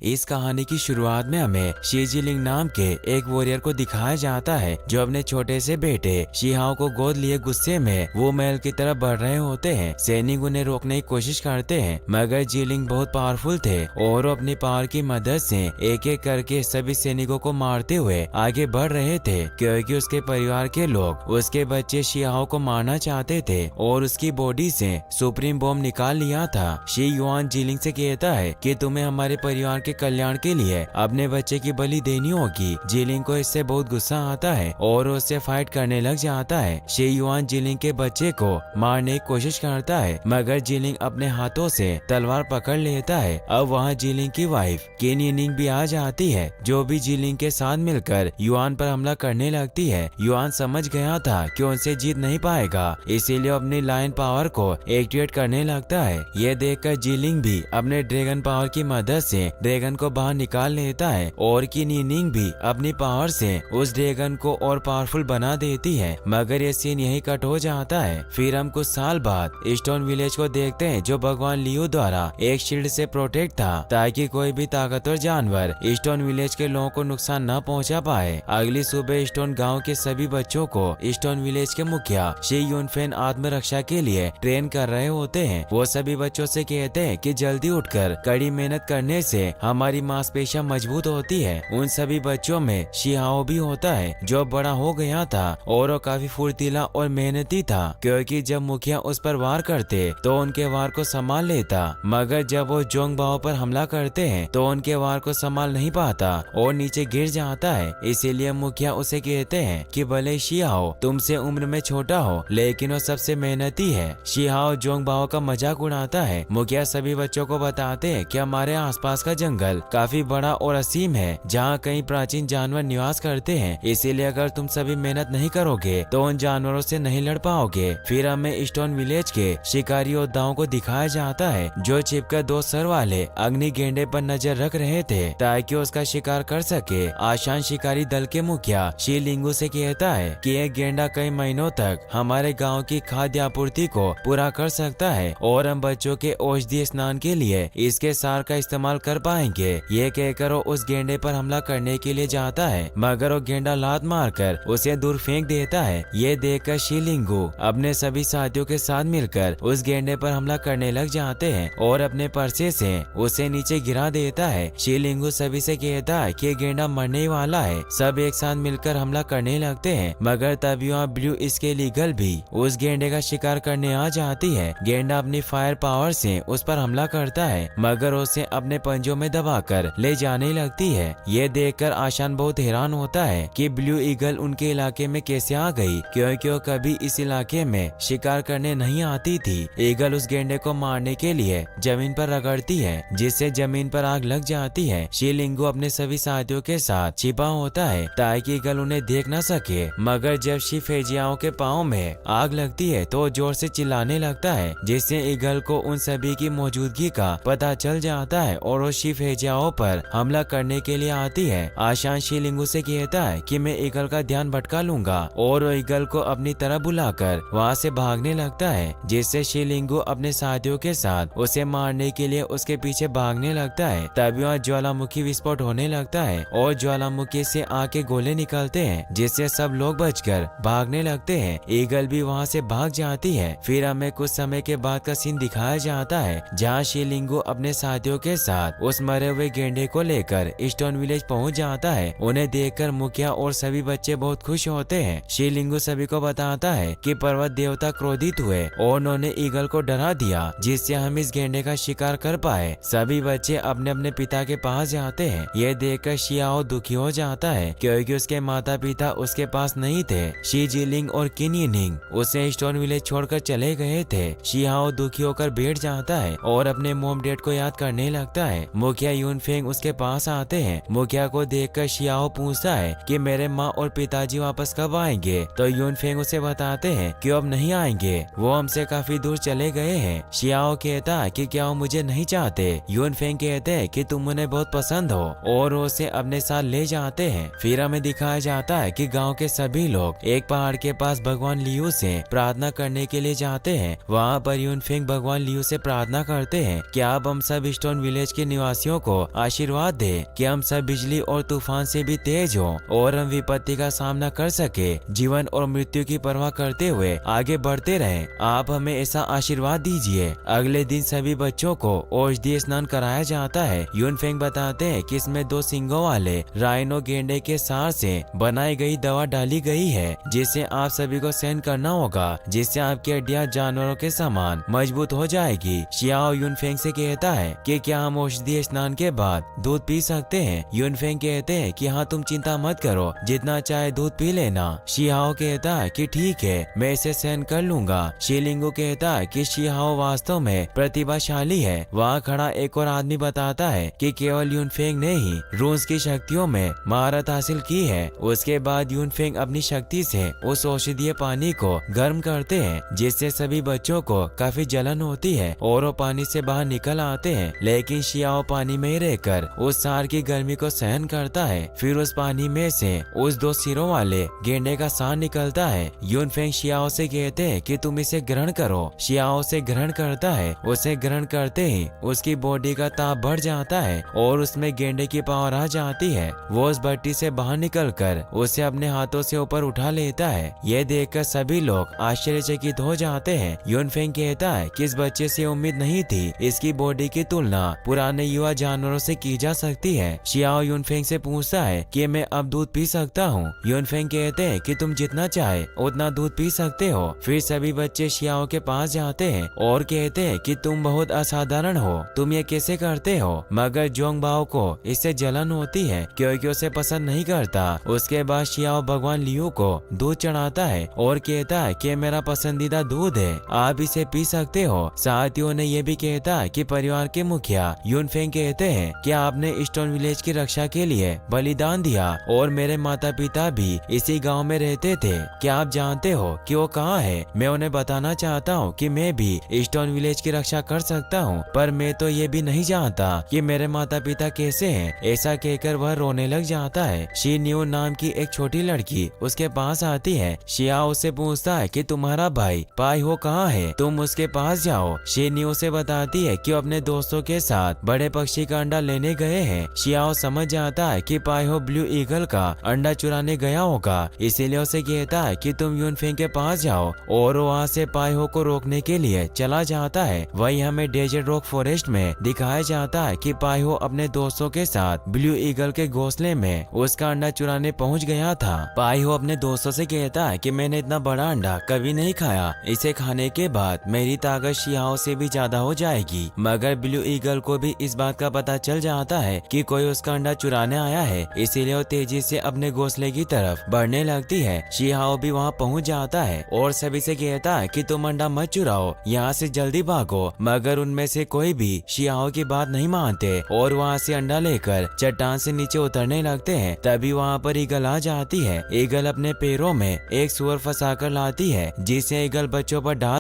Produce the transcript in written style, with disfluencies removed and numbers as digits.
इस कहानी की शुरुआत में हमें शी जिलिंग नाम के एक वॉरियर को दिखाया जाता है जो अपने छोटे से बेटे शिहाओ को गोद लिए गुस्से में वो महल की तरफ बढ़ रहे होते हैं। सैनिक उन्हें रोकने की कोशिश करते हैं मगर जिलिंग बहुत पावरफुल थे और वो अपनी पावर की मदद से एक एक करके सभी सैनिकों को मारते हुए आगे बढ़ रहे थे क्योंकि उसके परिवार के लोग उसके बच्चे शिहाओ को मारना चाहते थे और उसकी बॉडी से सुप्रीम बॉम्ब निकाल लिया था। शी युआन जिलिंग से कहता है कि तुम्हें हमारे परिवार के कल्याण के लिए अपने बच्चे की बलि देनी होगी। जिलिंग को इससे बहुत गुस्सा आता है और उससे फाइट करने लग जाता है। शी युआन जिलिंग के बच्चे को मारने की कोशिश करता है मगर जिलिंग अपने हाथों से तलवार पकड़ लेता है। अब वहाँ जिलिंग की वाइफ किन यिनिंग भी आ जाती है जो भी जिलिंग के साथ मिलकर युआन पर हमला करने लगती है। युआन समझ गया था कि उनसे जीत नहीं पाएगा इसीलिए अपनी लायन पावर को एक्टिवेट करने लगता है। यह देखकर जिलिंग भी अपने ड्रैगन पावर की मदद से ड्रैगन को बाहर निकाल लेता है और किन यिनिंग भी अपनी पावर से उस ड्रैगन को और पावरफुल बना देती है मगर ये सीन यही कट हो जाता है। फिर हम कुछ साल बाद स्टोन विलेज को देखते हैं जो भगवान लियू द्वारा एक शील्ड से प्रोटेक्ट था ताकि कोई भी ताकतवर जानवर स्टोन विलेज के लोगों को नुकसान न पहुंचा पाए। अगली सुबह स्टोन गांव के सभी बच्चों को स्टोन विलेज के मुखिया शी युनफेन आत्मरक्षा के लिए ट्रेन कर रहे होते हैं। वो सभी बच्चों से कहते हैं कि जल्दी उठकर कड़ी मेहनत करने से हमारी मांसपेशियां मजबूत होती है। उन सभी बच्चों में शिहाओ भी होता है जो बड़ा हो गया था और वो काफी फुर्तीला और मेहनती था क्योंकि जब मुखिया उस पर वार करते तो उनके वार को संभाल लेता मगर जब वो जोंग बाओ पर हमला करते हैं तो उनके वार को संभाल नहीं पाता और नीचे गिर जाता है। इसीलिए मुखिया उसे कहते हैं कि भले शिहाओ तुमसे उम्र में छोटा हो लेकिन वो सबसे मेहनती है। शिहाओ जोंग बाओ का मजाक उड़ाता है। मुखिया सभी बच्चों को बताते हैं कि हमारे आसपास का जंगल काफी बड़ा और असीम है जहाँ कई प्राचीन जानवर निवास करते हैं इसीलिए अगर तुम सभी मेहनत नहीं करोगे तो उन जानवरों से नहीं लड़ पाओगे। फिर हमें स्टोन विलेज के शिकारी योद्धाओं को दिखाया जाता है जो छिपकर दो सर वाले अग्नि गेंडे पर नजर रख रहे थे ताकि उसका शिकार कर सके। आशान शिकारी दल के मुखिया शी लिंगू से कहता है कि एक गेंडा कई महीनों तक हमारे गाँव की खाद्य आपूर्ति को पूरा कर सकता है और हम बच्चों के औषधीय स्नान के लिए इसके सार का इस्तेमाल कर पाएंगे। ये कहकर वो उस गेंडे पर हमला करने के लिए जाता है मगर वो गेंडा लात मारकर उसे दूर फेंक देता है। ये देखकर शी लिंगू अपने सभी साथियों के साथ मिलकर उस गेंडे पर हमला करने लग जाते हैं और अपने परसे से उसे नीचे गिरा देता है। शी लिंगू सभी से कहता है कि गेंडा मरने वाला है। सब एक साथ मिलकर हमला करने लगते हैं मगर तभी वहाँ ब्लू स्केल ईगल भी उस गेंडे का शिकार करने आ जाती है। गेंडा अपनी फायर पावर से उस पर हमला करता है मगर उसे अपने पंजों में दबाकर ले जाने लगती है। ये देखकर आशान बहुत हैरान होता है कि ब्लू ईगल उनके इलाके में कैसे आ गई क्योंकि वो कभी इस इलाके में शिकार करने नहीं आती थी। ईगल उस गेंडे को मारने के लिए जमीन पर रगड़ती है जिससे जमीन पर आग लग जाती है। शी लिंगू अपने सभी साथियों के साथ छिपा होता है ताकि ईगल उन्हें देख न सके मगर जब शी फेजियाओं के पाँव में आग लगती है तो जोर से चिल्लाने लगता है जिससे ईगल को उन सभी की मौजूदगी का पता चल जाता है और वो शी फेजियाओं पर हमला करने के लिए आती है। आशान शी लिंगू से कहता है कि मैं ईगल का ध्यान भटका लूंगा और वो ईगल को अपनी तरफ बुलाकर वहाँ से भागने लगता है जिससे शी लिंगू अपने साथियों के साथ उसे मारने के लिए उसके पीछे भागने लगता है। तभी वहाँ ज्वालामुखी विस्फोट होने लगता है और ज्वालामुखी से आग के गोले निकलते हैं जिससे सब लोग बचकर भागने लगते हैं। ईगल भी वहाँ से भाग जाती है। फिर हमें कुछ समय के बाद का सीन दिखाया जाता है जहाँ शी लिंगू अपने साथियों के साथ उस मरे हुए गेंडे को लेकर स्टोन विलेज पहुंच जाता है। उन्हें देखकर मुखिया और सभी बच्चे बहुत खुश होते हैं। शी लिंगू सभी को बताता है कि पर्वत देवता क्रोधित हुए और उन्होंने ईगल को डरा दिया जिससे हम इस गेंडे का शिकार कर पाए। सभी बच्चे अपने अपने पिता के पास जाते हैं। ये देखकर शियाओ दुखी हो जाता है क्योंकि उसके माता पिता उसके पास नहीं थे। शी जिलिंग और किन यिनिंग उसे स्टोन विलेज छोड़कर चले गए थे। शियाओ दुखी होकर बैठ जाता है और अपने मोम डैड को याद करने लगता है। मुखिया यूनफेंग उसके पास आते हैं। मुखिया को देखकर शियाओ पूछता है कि मेरे माँ और पिताजी वापस कब आएंगे तो यूनफेंग उसे बताते हैं कि अब नहीं आएंगे, वो हमसे काफी दूर चले गए हैं। शियाओ कहता है कि क्या वो मुझे नहीं चाहते। यूनफेंग कहते हैं कि तुम उन्हें बहुत पसंद हो और उसे अपने साथ ले जाते हैं। फिर हमें दिखाया जाता है कि गाँव के सभी लोग एक पहाड़ के पास भगवान लियू से प्रार्थना करने के लिए जाते हैं। वहाँ पर यूनफेंग भगवान लियू से प्रार्थना करते हैं कि अब हम सब स्टोन विलेज के निवासियों वासियों को आशीर्वाद दे कि हम सब बिजली और तूफान से भी तेज हो और हम विपत्ति का सामना कर सके, जीवन और मृत्यु की परवाह करते हुए आगे बढ़ते रहें। आप हमें ऐसा आशीर्वाद दीजिए। अगले दिन सभी बच्चों को औषधीय स्नान कराया जाता है। यूनफेंग बताते हैं कि इसमें 2 सींगों वाले राइनो गेंडे के सार से बनाई गई दवा डाली गई है, जिसे आप सभी को सहन करना होगा, जिससे आपकी हड्डियां जानवरों के समान मजबूत हो जाएगी। शियाओ यूनफेंग से कहता है कि क्या हम औषधीय स्नान के बाद दूध पी सकते हैं? यूनफेंग कहते हैं कि हाँ, तुम चिंता मत करो, जितना चाहे दूध पी लेना। शियाओ कहता है कि ठीक है, मैं इसे सहन कर लूंगा। शिलिंगू कहता है कि शियाओ वास्तव में प्रतिभाशाली है। वहाँ खड़ा एक और आदमी बताता है कि केवल यूनफेंग ने ही रूस की शक्तियों में महारत हासिल की है। उसके बाद यूनफेंग अपनी शक्ति से उस औषधीय पानी को गर्म करते हैं, जिससे सभी बच्चों को काफी जलन होती है और वो पानी से बाहर निकल आते हैं। लेकिन शियाओ पानी में ही रहकर उस सार की गर्मी को सहन करता है। फिर उस पानी में से उस 2 सिरों वाले गेंडे का सार निकलता है। यूनफेंग शियाओ से कहते हैं कि तुम इसे ग्रहण करो। शियाओ से ग्रहण करता है। उसे ग्रहण करते ही उसकी बॉडी का ताप बढ़ जाता है और उसमें गेंडे की पावर आ जाती है। वो उस भट्टी से बाहर निकलकर उसे अपने हाथों से ऊपर उठा लेता है। यह देखकर सभी लोग आश्चर्यचकित हो जाते हैं। यूनफेंग कहता है कि इस बच्चे से उम्मीद नहीं थी। इसकी बॉडी की तुलना पुराने युवा जानवरों से की जा सकती है। शियाओ यूनफेंग से पूछता है कि मैं अब दूध पी सकता हूँ? यूनफेंग कहते हैं कि तुम जितना चाहे उतना दूध पी सकते हो। फिर सभी बच्चे शियाओ के पास जाते हैं और कहते हैं कि तुम बहुत असाधारण हो, तुम ये कैसे करते हो? मगर जोंगबाओ को इससे जलन होती है क्योंकि उसे पसंद नहीं करता। उसके बाद शियाओ भगवान लियू को दूध चढ़ाता है और कहता है कि मेरा पसंदीदा दूध है, आप इसे पी सकते हो। साथियों ने ये भी कहता है कि परिवार के मुखिया यूनफेंग कहते हैं कि आपने स्टोन विलेज की रक्षा के लिए बलिदान दिया और मेरे माता पिता भी इसी गांव में रहते थे। क्या आप जानते हो कि वो कहाँ है? मैं उन्हें बताना चाहता हूँ कि मैं भी स्टोन विलेज की रक्षा कर सकता हूँ, पर मैं तो ये भी नहीं जानता कि मेरे माता पिता कैसे हैं। ऐसा कहकर वह रोने लग जाता है। शी न्यू नाम की एक छोटी लड़की उसके पास आती है। शियाओ उससे पूछता है कि तुम्हारा भाई पाई हो कहाँ है, तुम उसके पास जाओ। शी न्यू से बताती है कि वो अपने दोस्तों के साथ बड़े पक्षी का अंडा लेने गए हैं। शियाओ समझ जाता है कि पाई हो ब्लू ईगल का अंडा चुराने गया होगा, इसीलिए उसे कहता है कि तुम यूनफेंग के पास जाओ और वहाँ से पाई हो को रोकने के लिए चला जाता है। वही हमें डेजर्ट रॉक फॉरेस्ट में दिखाया जाता है कि पाई हो अपने दोस्तों के साथ ब्लू ईगल के घोंसले में उसका अंडा चुराने पहुँच गया था। पाई हो अपने दोस्तों से कहता है कि मैंने इतना बड़ा अंडा कभी नहीं खाया, इसे खाने के बाद मेरी ताकत शियाओ से भी ज्यादा हो जाएगी। मगर ब्लू ईगल को भी इस बात का पता चल जाता है कि कोई उसका अंडा चुराने आया है, इसीलिए वो तेजी से अपने घोंसले की तरफ बढ़ने लगती है। शियाओ भी वहाँ पहुँच जाता है और सभी से कहता है कि तुम अंडा मत चुराओ, यहाँ से जल्दी भागो। मगर उनमें से कोई भी शियाओ की बात नहीं मानते और वहाँ से अंडा लेकर चट्टान से नीचे उतरने लगते हैं। तभी वहाँ पर ईगल आ जाती है। ईगल अपने पैरों में एक सुअर फंसा कर लाती है, जिसे ईगल बच्चों पर डाल